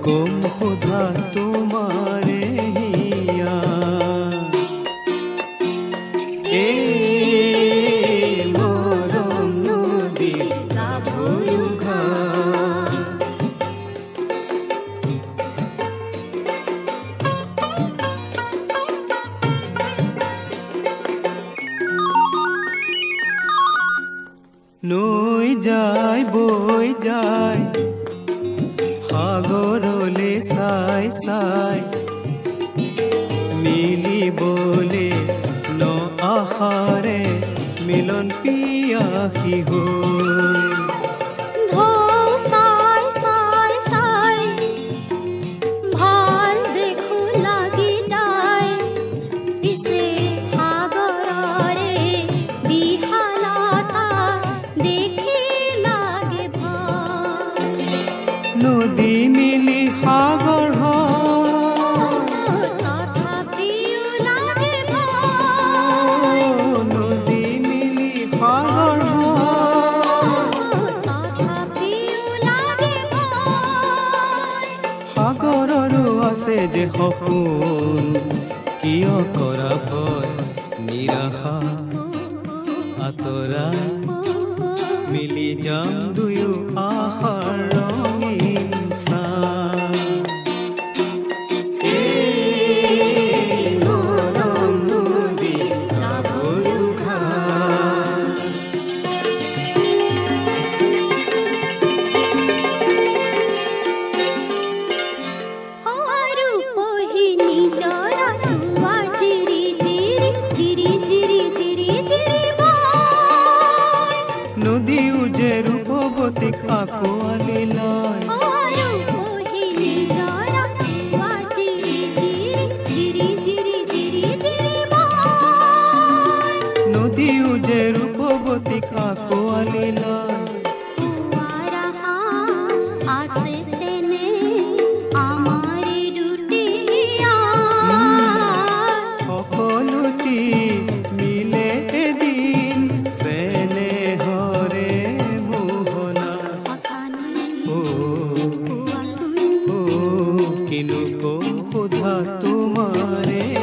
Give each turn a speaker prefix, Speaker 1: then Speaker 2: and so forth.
Speaker 1: কম সোধা তোমাৰে হিয়া মৰম নদী গাভৰু ঘাট নৈ যায় বৈ যায় সাগৰলে চাই চাই মিলিবলে ন আশাৰে মিলন পিয়াসী হৈ নদী মিলি সাগৰ নদী মিলি সাগৰ সাগৰৰো আছে যে সপোন কিয় কৰা ভয় নিৰাশা আঁতৰা মিলি যাম দুয়ো আশাৰ ৰঙীন মৰম নদী গাভৰু ঘাট নদীও যে ৰূপৱতীক আঁকোৱালি লয় নদীও যে ৰূপৱতীক আঁকোৱালি লয় সকলোটি মিলে এদিন চেনেহৰে মোহনা কিনো কম সোধা তোমাৰে